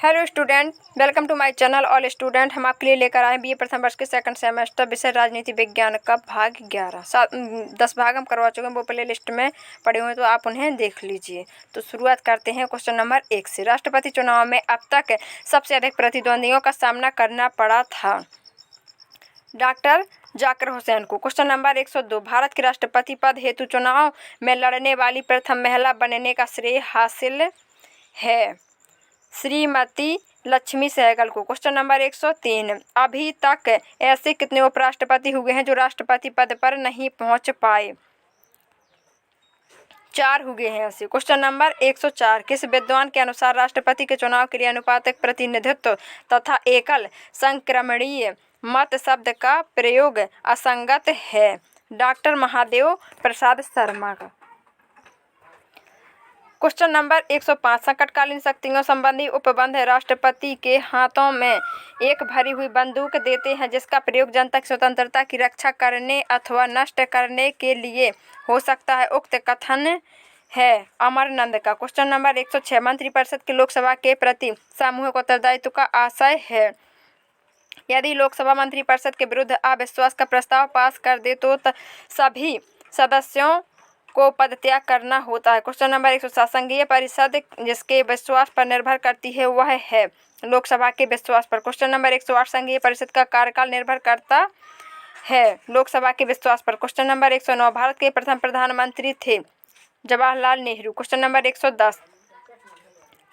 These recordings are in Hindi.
Hello student, welcome to my channel. All student, हम आपके लिए लेकर आए बीए प्रथम वर्ष के सेकंड सेमेस्टर विषय राजनीति विज्ञान का भाग 11। 10 भाग हम करवा चुके हैं, वो प्ले लिस्ट में पड़े हुए हैं, तो आप उन्हें देख लीजिए। तो शुरुआत करते हैं क्वेश्चन नंबर 1 से। राष्ट्रपति चुनाव में अब तक सबसे अधिक प्रतिद्वंदियों का सामना करना पड़ा था डॉक्टर जाकिर हुसैन को। क्वेश्चन नंबर 102, भारत के राष्ट्रपति पद हेतु चुनाव में लड़ने वाली प्रथम महिला बनने का श्रेय हासिल है श्रीमती लक्ष्मी सहगल को। क्वेश्चन नंबर 103, अभी तक ऐसे कितने उपराष्ट्रपति हुए हैं जो राष्ट्रपति पद पर नहीं पहुंच पाए? 4 हुए हैं ऐसे। क्वेश्चन नंबर 104, किस विद्वान के अनुसार राष्ट्रपति के चुनाव के लिए अनुपातिक प्रतिनिधित्व तथा एकल संक्रमणीय मत शब्द का प्रयोग असंगत है? डॉक्टर महादेव प्रसाद शर्मा का। क्वेश्चन नंबर 105, संकटकालीन शक्तियों संबंधी उपबंध राष्ट्रपति के हाथों में एक भरी हुई बंदूक देते हैं जिसका प्रयोग जनता की स्वतंत्रता की रक्षा करने अथवा नष्ट करने के लिए हो सकता है। उक्त कथन है अमरनंद का। क्वेश्चन नंबर 106, मंत्रिपरिषद के लोकसभा के प्रति सामूहिक उत्तरदायित्व का आशय है? यदि लोकसभा मंत्रिपरिषद के विरुद्ध अविश्वास का प्रस्ताव पास कर दे तो सभी सदस्यों को पदत्याग करना होता है। क्वेश्चन नंबर 107, संघीय परिषद जिसके विश्वास पर निर्भर करती है वह है लोकसभा के विश्वास पर। क्वेश्चन नंबर 108, संघीय परिषद का कार्यकाल निर्भर करता है लोकसभा के विश्वास पर। क्वेश्चन नंबर 109, भारत के प्रथम प्रधानमंत्री थे जवाहरलाल नेहरू। क्वेश्चन नंबर 110,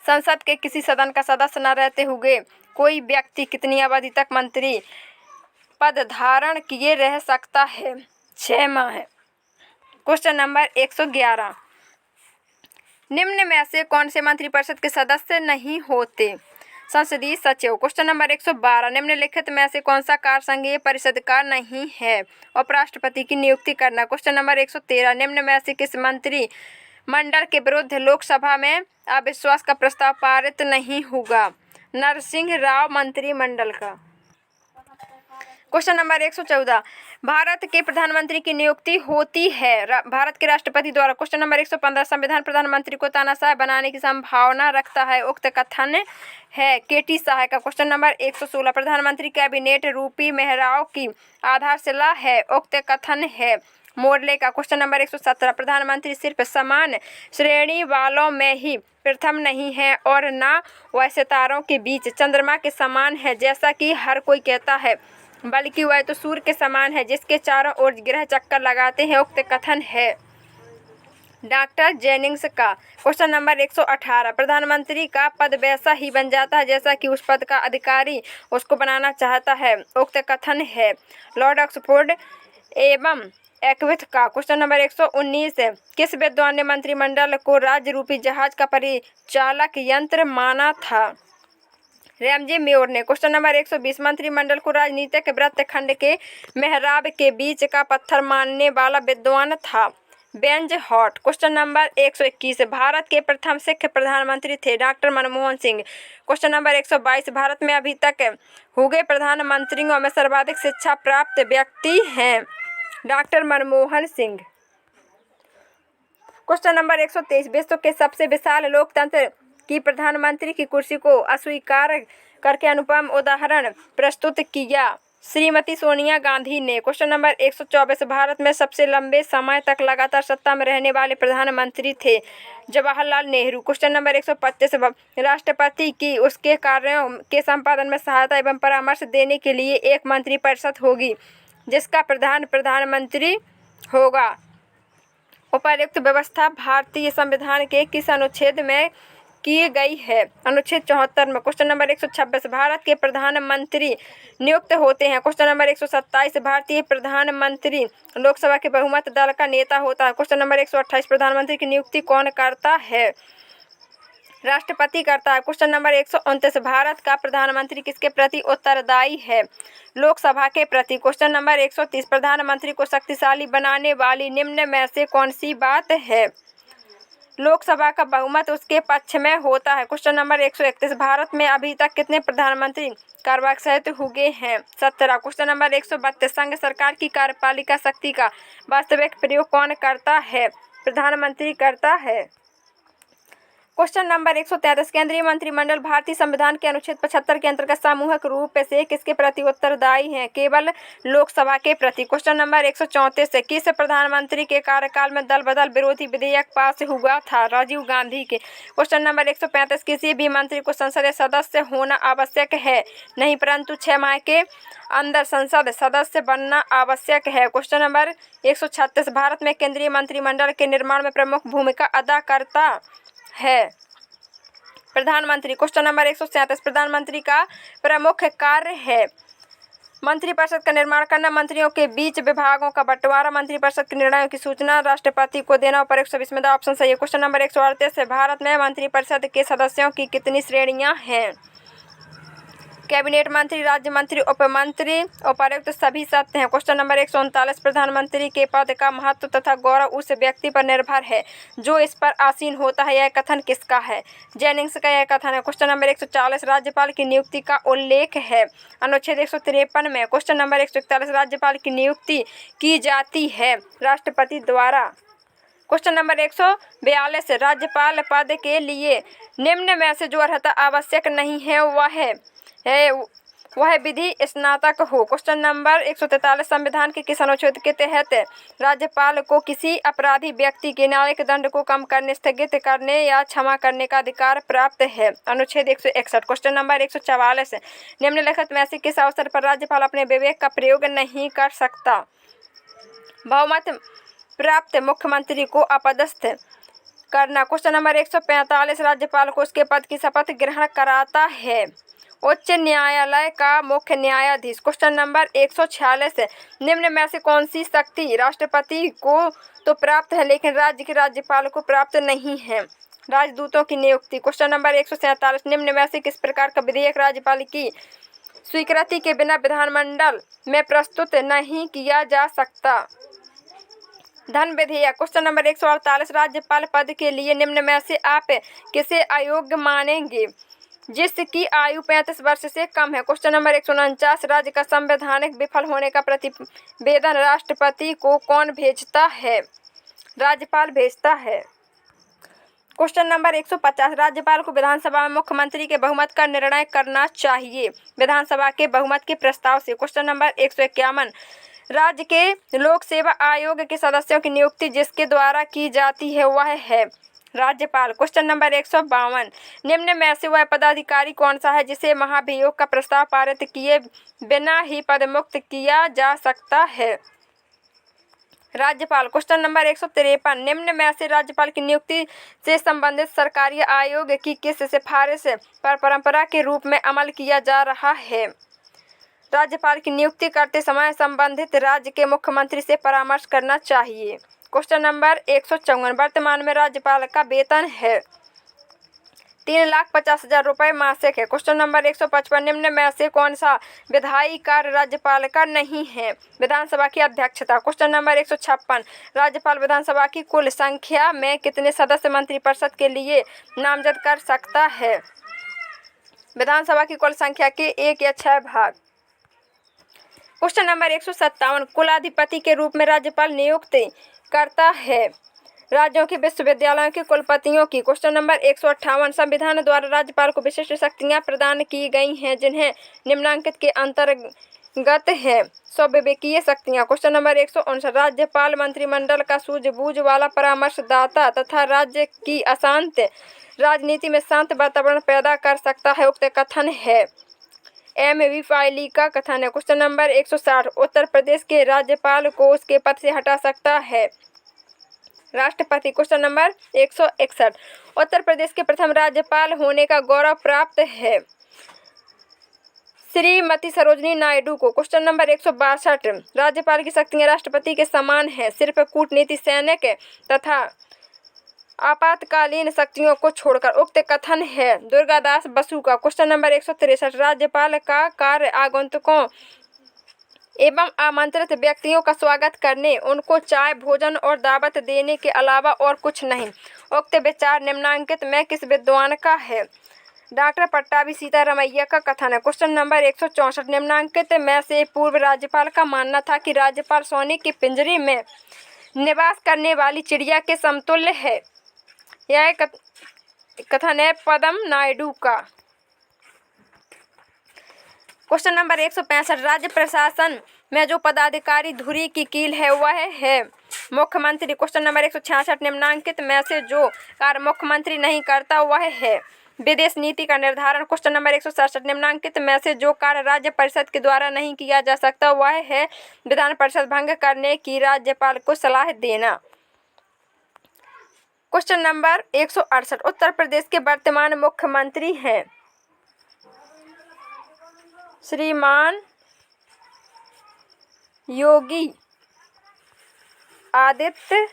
संसद के किसी सदन का सदस्य न रहते हुए कोई व्यक्ति कितनी अवधि तक मंत्री पद धारण किए रह सकता है? 6 माह। क्वेश्चन नंबर 111, निम्न में से कौन से मंत्रिपरिषद के सदस्य नहीं होते? संसदीय सचिव। क्वेश्चन नंबर 112, निम्नलिखित में से कौन सा कार्य संघीय परिषद का नहीं है? उपराष्ट्रपति की नियुक्ति करना। क्वेश्चन नंबर 113, निम्न में से किस मंत्री मंडल के विरुद्ध लोकसभा में अविश्वास का प्रस्ताव पारित नहीं होगा? नरसिंह राव मंत्रिमंडल का। क्वेश्चन नंबर 114, भारत के प्रधानमंत्री की नियुक्ति होती है भारत के राष्ट्रपति द्वारा। क्वेश्चन नंबर 115, संविधान प्रधानमंत्री को तानाशाह बनाने की संभावना रखता है। उक्त कथन है केटी शाह का। क्वेश्चन नंबर 116, प्रधानमंत्री कैबिनेट रूपी मेहराव की आधारशिला है। उक्त कथन है मोर्ले का। क्वेश्चन नंबर 117, प्रधानमंत्री सिर्फ समान श्रेणी वालों में ही प्रथम नहीं है और न वह सितारों के बीच चंद्रमा के समान है जैसा कि हर कोई कहता है, बल्कि वह तो सूर्य के समान है जिसके चारों ओर ग्रह चक्कर लगाते हैं। उक्त कथन है डॉक्टर जेनिंग्स का। क्वेश्चन नंबर 118, प्रधानमंत्री का पद वैसा ही बन जाता है जैसा कि उस पद का अधिकारी उसको बनाना चाहता है। उक्त कथन है लॉर्ड ऑक्सफोर्ड एवं एक्विथ का। क्वेश्चन नंबर 119, किस विद्वान ने मंत्रिमंडल को राज्य रूपी जहाज का परिचालक यंत्र माना था? रैमजे मेयोर ने। क्वेश्चन नंबर 120, मंत्रिमंडल को राजनीतिक वृत्तखंड के मेहराब के बीच का पत्थर मानने वाला विद्वान था Benz hot. Question number 121, Bharat के प्रथम सिख प्रधानमंत्री थे doctor Manmohan Singh. Question number 122, Bharat में अभी तक हुए प्रधानमंत्रियों में सर्वाधिक शिक्षा प्राप्त व्यक्ति हैं doctor Manmohan Singh. Question number 123, विश्व के सबसे विशाल लोकतंत्र की प्रधानमंत्री की कुर्सी को अस्वीकार करके अनुपम उदाहरण प्रस्तुत किया श्रीमती सोनिया गांधी ने। क्वेश्चन नंबर 124, भारत में सबसे लंबे समय तक लगातार सत्ता में रहने वाले प्रधानमंत्री थे जवाहरलाल नेहरू। क्वेश्चन नंबर 125, राष्ट्रपति की उसके कार्यों के संपादन में सहायता एवं परामर्श देने के लिए एक मंत्रिपरिषद होगी जिसका प्रधान प्रधानमंत्री होगा। उपर्युक्त व्यवस्था भारतीय संविधान के किस अनुच्छेद में की गई है? अनुच्छेद 74 में। क्वेश्चन नंबर 126, भारत के प्रधानमंत्री नियुक्त होते हैं। क्वेश्चन नंबर 127, भारतीय प्रधानमंत्री लोकसभा के बहुमत दल का नेता होता है। क्वेश्चन नंबर 128, प्रधानमंत्री की नियुक्ति कौन करता है? राष्ट्रपति करता है। क्वेश्चन नंबर 129, भारत का प्रधानमंत्री किसके प्रति उत्तरदायी है? लोकसभा के प्रति। क्वेश्चन नंबर 130, प्रधानमंत्री को शक्तिशाली बनाने वाली निम्न में से कौन सी बात है? लोकसभा का बहुमत उसके पक्ष में होता है। क्वेश्चन नंबर 131, भारत में अभी तक कितने प्रधानमंत्री कार्यवाहक हुए हैं? 17। क्वेश्चन नंबर 132, संघ सरकार की कार्यपालिका शक्ति का वास्तविक प्रयोग कौन करता है? प्रधानमंत्री करता है। क्वेश्चन नंबर 133 केंद्रीय मंत्रिमंडल भारतीय संविधान के अनुच्छेद 75 के अंतर्गत सामूहिक रूप से किसके प्रति उत्तरदायी है? केवल लोकसभा के प्रति। क्वेश्चन नंबर 134 किस प्रधानमंत्री के कार्यकाल में दल बदल विरोधी विधेयक पास हुआ था? राजीव गांधी के। क्वेश्चन नंबर 135 किसी भी मंत्री को संसद सदस्य होना आवश्यक है नहीं, परंतु 6 माह के अंदर संसद सदस्य बनना आवश्यक है। क्वेश्चन नंबर 136 भारत में केंद्रीय मंत्रिमंडल के निर्माण में प्रमुख भूमिका अदा करता है प्रधानमंत्री। क्वेश्चन नंबर 137 प्रधानमंत्री का प्रमुख कार्य है मंत्रिपरिषद का निर्माण करना, मंत्रियों के बीच विभागों का बंटवारा, मंत्रिपरिषद के निर्णयों की सूचना राष्ट्रपति को देना। ऊपर 120 में ऑप्शन सही है। क्वेश्चन नंबर 138 भारत में मंत्रिपरिषद के सदस्यों की कितनी श्रेणियां हैं? कैबिनेट मंत्री, राज्य मंत्री, उपमंत्री, उपायुक्त सभी सत्य हैं। क्वेश्चन नंबर 139 प्रधानमंत्री के पद का महत्व तथा गौरव उस व्यक्ति पर निर्भर है जो इस पर आसीन होता है। यह कथन किसका है? जेनिंग्स का यह कथन है। क्वेश्चन नंबर 140 राज्यपाल की नियुक्ति का उल्लेख है अनुच्छेद 153 में। क्वेश्चन नंबर 141 राज्यपाल की नियुक्ति की जाती है राष्ट्रपति द्वारा। क्वेश्चन नंबर 142 राज्यपाल पद के लिए निम्न में से जो अर्हता आवश्यक नहीं है वह विधि स्नातक हो। क्वेश्चन नंबर 143 संविधान के किस अनुच्छेद के तहत राज्यपाल को किसी अपराधी व्यक्ति के न्यायिक दंड को कम करने, स्थगित करने या क्षमा करने का अधिकार प्राप्त है? अनुच्छेद 161। क्वेश्चन नंबर 144 निम्नलिखित में से किस अवसर पर राज्यपाल अपने विवेक का प्रयोग नहीं कर सकता? बहुमत प्राप्त मुख्यमंत्री को अपदस्थ करना। क्वेश्चन नंबर 145 राज्यपाल को उसके पद की शपथ ग्रहण कराता है उच्च न्यायालय का मुख्य न्यायाधीश। क्वेश्चन नंबर 146 निम्न में से कौन सी शक्ति राष्ट्रपति को तो प्राप्त है लेकिन राज्य के राज्यपाल को प्राप्त नहीं है? राजदूतों की नियुक्ति। क्वेश्चन नंबर 147 निम्न में से किस प्रकार का विधेयक राज्यपाल की स्वीकृति के बिना विधानमंडल में प्रस्तुत नहीं किया जा सकता? धन विधेयक। क्वेश्चन नंबर 148 राज्यपाल पद के लिए निम्न में से आप किसे अयोग्य मानेंगे जिसकी आयु 35 वर्ष से कम है? क्वेश्चन नंबर 149 राज्य का संवैधानिक विफल होने का प्रतिवेदन राष्ट्रपति को कौन भेजता है? राज्यपाल भेजता है। क्वेश्चन नंबर 150 राज्यपाल को विधानसभा में मुख्यमंत्री के बहुमत का निर्णय करना चाहिए विधानसभा के बहुमत के प्रस्ताव से। क्वेश्चन नंबर 151 राज्य के लोक सेवा आयोग के सदस्यों की नियुक्ति जिसके द्वारा की जाती है वह है राज्यपाल। क्वेश्चन नंबर 152 निम्न में से वह पदाधिकारी कौन सा है जिसे महाभियोग का प्रस्ताव पारित किए बिना ही पदमुक्त किया जा सकता है? राज्यपाल। क्वेश्चन नंबर 153 निम्न में से राज्यपाल की नियुक्ति से संबंधित सरकारी आयोग की किस सिफारिश पर परंपरा के रूप में अमल किया जा रहा है? राज्यपाल की नियुक्ति करते समय संबंधित राज्य के मुख्यमंत्री से परामर्श करना चाहिए। क्वेश्चन नंबर 154 वर्तमान में राज्यपाल का वेतन है 3,50,000 रुपये मासिक है। क्वेश्चन नंबर 155 निम्न में से कौन सा विधायी कार्य राज्यपाल का नहीं है? विधानसभा की अध्यक्षता। क्वेश्चन नंबर 156 राज्यपाल विधानसभा की कुल संख्या में कितने सदस्य मंत्रिपरिषद के लिए नामजद कर सकता है? विधानसभा की कुल संख्या के 1 या 6 भाग। क्वेश्चन नंबर 157 कुलाधिपति के रूप में राज्यपाल नियुक्त करता है राज्यों के विश्वविद्यालयों के कुलपतियों की। क्वेश्चन नंबर 158 संविधान द्वारा राज्यपाल को विशिष्ट शक्तियां प्रदान की गई हैं जिन्हें निम्नलिखित के अंतर्गत है स्वविवेकीय शक्तियां। क्वेश्चन नंबर 159 राज्यपाल मंत्रिमंडल का सूझबूझ वाला परामर्शदाता तथा राज्य की अशांत राजनीति में शांत वातावरण पैदा कर सकता है उक्त कथन है एम.वी. फाइली का कथन है। क्वेश्चन नंबर 160 उत्तर प्रदेश के राज्यपाल को उसके पद से हटा सकता है राष्ट्रपति। क्वेश्चन नंबर 161 उत्तर प्रदेश के प्रथम राज्यपाल होने का गौरव प्राप्त है श्रीमती सरोजिनी नायडू को। क्वेश्चन नंबर 162 राज्यपाल की शक्तियां राष्ट्रपति के समान है सिर्फ कूटनीति, सैनिक तथा आपातकालीन शक्तियों को छोड़कर उक्त कथन है दुर्गादास बसु का। क्वेश्चन नंबर 163 राज्यपाल का कार्य आगंतुकों एवं आमंत्रित व्यक्तियों का स्वागत करने, उनको चाय, भोजन और दावत देने के अलावा और कुछ नहीं। उक्त विचार निम्नांकित में किस विद्वान का है? डॉक्टर पट्टाभी सीतारामैया का कथन है। क्वेश्चन नंबर 164 निम्नांकित में से पूर्व राज्यपाल का मानना था कि राज्यपाल सोने के पिंजरे में निवास करने वाली चिड़िया के समतुल्य है। कथन है पदम नायडू का। क्वेश्चन नंबर 165, राज्य प्रशासन में जो पदाधिकारी धुरी की कील है वह है मुख्यमंत्री। क्वेश्चन नंबर 166, निम्नलिखित में से जो कार्य मुख्यमंत्री नहीं करता वह है विदेश नीति का निर्धारण। क्वेश्चन नंबर 167, निम्नलिखित में से जो कार्य राज्य परिषद के द्वारा नहीं किया जा सकता वह है विधान परिषद भंग करने की राज्यपाल को सलाह देना। क्वेश्चन नंबर 168, उत्तर प्रदेश के वर्तमान मुख्यमंत्री हैं श्रीमान योगी आदित्यनाथ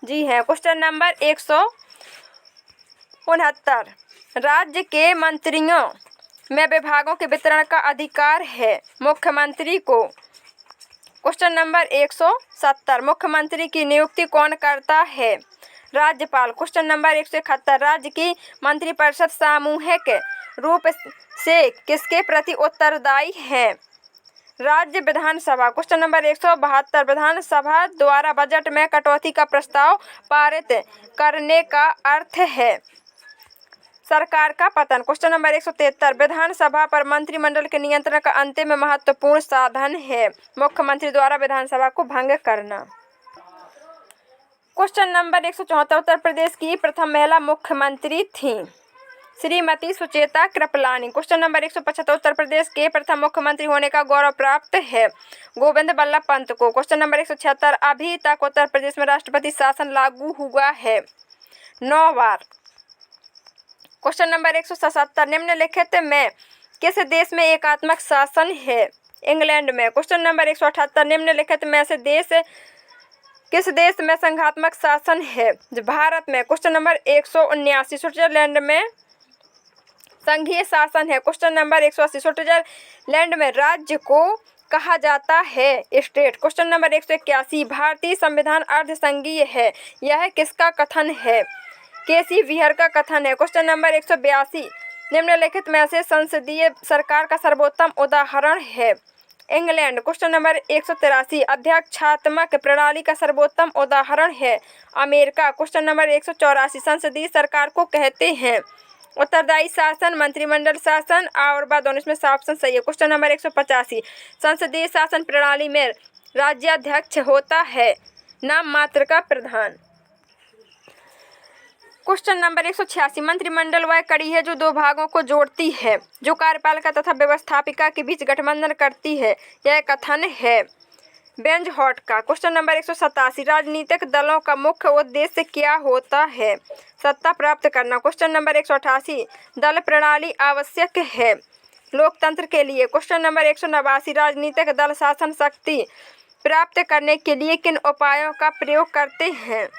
जी हैं। क्वेश्चन नंबर 169, राज्य के मंत्रियों में विभागों के वितरण का अधिकार है मुख्यमंत्री को। क्वेश्चन नंबर 170, मुख्यमंत्री की नियुक्ति कौन करता है राज्यपाल। क्वेश्चन नंबर 171, राज्य की मंत्रिपरिषद सामूहिक रूप से किसके प्रति उत्तरदायी है राज्य विधानसभा। क्वेश्चन नंबर 172, विधानसभा द्वारा बजट में कटौती का प्रस्ताव पारित करने का अर्थ है सरकार का पतन। क्वेश्चन नंबर 173, विधानसभा पर मंत्रिमंडल के नियंत्रण का अंतिम महत्वपूर्ण साधन है मुख्यमंत्री द्वारा विधानसभा को भंग करना। क्वेश्चन नंबर 174, उत्तर प्रदेश की प्रथम महिला मुख्यमंत्री थीं श्रीमती सुचेता कृपलानी। क्वेश्चन नंबर 175, उत्तर प्रदेश के प्रथम मुख्यमंत्री होने का गौरव प्राप्त है गोविंद बल्लभ पंत को। क्वेश्चन नंबर 176, अभी तक उत्तर प्रदेश में राष्ट्रपति शासन लागू हुआ है 9 बार। क्वेश्चन नंबर 177, निम्नलिखित में किस देश में एकात्मक शासन है इंग्लैंड में। क्वेश्चन नंबर 178, निम्नलिखित में से किस देश में संघात्मक शासन है भारत में। क्वेश्चन नंबर 179, स्विट्जरलैंड में संघीय शासन है। क्वेश्चन नंबर 180, स्विट्जरलैंड में राज्य को कहा जाता है स्टेट। क्वेश्चन नंबर 181, भारतीय संविधान अर्धसंघीय है यह किसका कथन है केसी विहर का कथन है। क्वेश्चन नंबर 182, निम्नलिखित में से संसदीय सरकार का सर्वोत्तम उदाहरण है इंग्लैंड। क्वेश्चन नंबर 183, अध्यक्षात्मक प्रणाली का सर्वोत्तम उदाहरण है अमेरिका। क्वेश्चन नंबर 184, संसदीय सरकार को कहते हैं उत्तरदायी शासन, मंत्रिमंडल शासन और बाद दोनों, इसमें ऑप्शन सही है। क्वेश्चन नंबर 185, संसदीय शासन प्रणाली में राज्याध्यक्ष होता है नाम मात्र का प्रधान। क्वेश्चन नंबर 186, मंत्रिमंडल वह कड़ी है जो 2 भागों को जोड़ती है जो कार्यपालिका तथा व्यवस्थापिका के बीच गठबंधन करती है यह कथन है बेंज हॉट का। क्वेश्चन नंबर 187, राजनीतिक दलों का मुख्य उद्देश्य क्या होता है सत्ता प्राप्त करना। क्वेश्चन नंबर 188, दल प्रणाली आवश्यक है लोकतंत्र के लिए। क्वेश्चन नंबर 189, राजनीतिक दल शासन शक्ति प्राप्त करने के लिए किन उपायों का प्रयोग करते हैं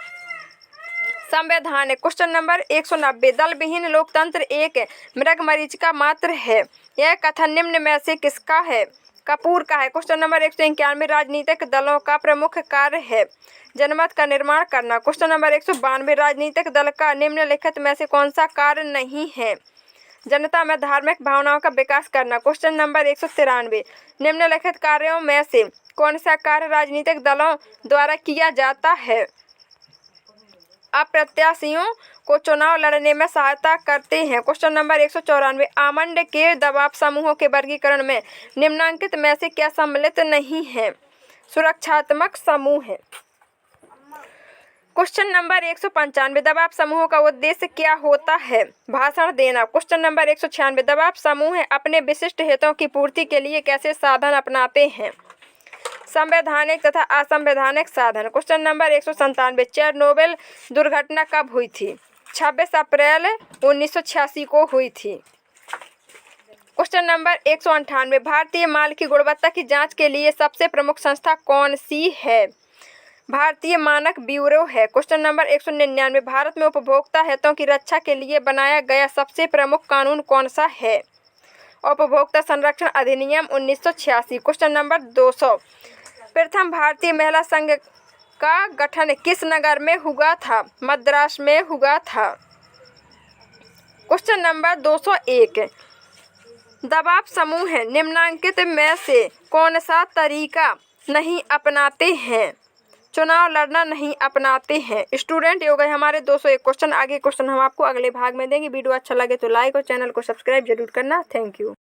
संवैधानिक। क्वेश्चन नंबर 190, दल विहीन लोकतंत्र एक मृगमरीचिका मात्र है यह कथन निम्न में से किसका है कपूर का है। क्वेश्चन नंबर 191, राजनीतिक दलों का प्रमुख कार्य है जनमत का निर्माण करना। क्वेश्चन नंबर 192, राजनीतिक दल का निम्नलिखित में से कौन सा कार्य नहीं है जनता में धार्मिक भावनाओं का विकास करना। क्वेश्चन नंबर 193, निम्नलिखित कार्यों में से कौन सा कार्य राजनीतिक दलों द्वारा किया जाता है अप्रत्याशियों को चुनाव लड़ने में सहायता करते हैं। क्वेश्चन नंबर 194, आमंड के दबाव समूहों के वर्गीकरण में निम्नलिखित में से क्या सम्मिलित नहीं है सुरक्षात्मक समूह है। क्वेश्चन नंबर 195, दबाव समूहों का उद्देश्य क्या होता है भाषण देना। क्वेश्चन नंबर 196, दबाव समूह अपने विशिष्ट हितों की पूर्ति के लिए कैसे साधन अपनाते हैं संवैधानिक तथा असंवैधानिक साधन। क्वेश्चन नंबर 197, चेरनोबिल दुर्घटना कब हुई थी 26 अप्रैल 1986 को हुई थी। क्वेश्चन नंबर 198, भारतीय माल की गुणवत्ता की जांच के लिए सबसे प्रमुख संस्था कौन सी है भारतीय मानक ब्यूरो है। क्वेश्चन नंबर 199, भारत में उपभोक्ता हितों की रक्षा के लिए बनाया गया सबसे प्रमुख कानून कौन सा है उपभोक्ता संरक्षण अधिनियम 1986। क्वेश्चन नंबर 200, प्रथम भारतीय महिला संघ का गठन किस नगर में हुआ था मद्रास में हुआ था। क्वेश्चन नंबर 201, दबाव समूह निम्नलिखित में से कौन सा तरीका नहीं अपनाते हैं चुनाव लड़ना नहीं अपनाते हैं। स्टूडेंट, ये हो गए हमारे 201 क्वेश्चन। आगे क्वेश्चन हम आपको अगले भाग में देंगे। वीडियो अच्छा लगे तो लाइक और चैनल को सब्सक्राइब जरूर करना। Thank you.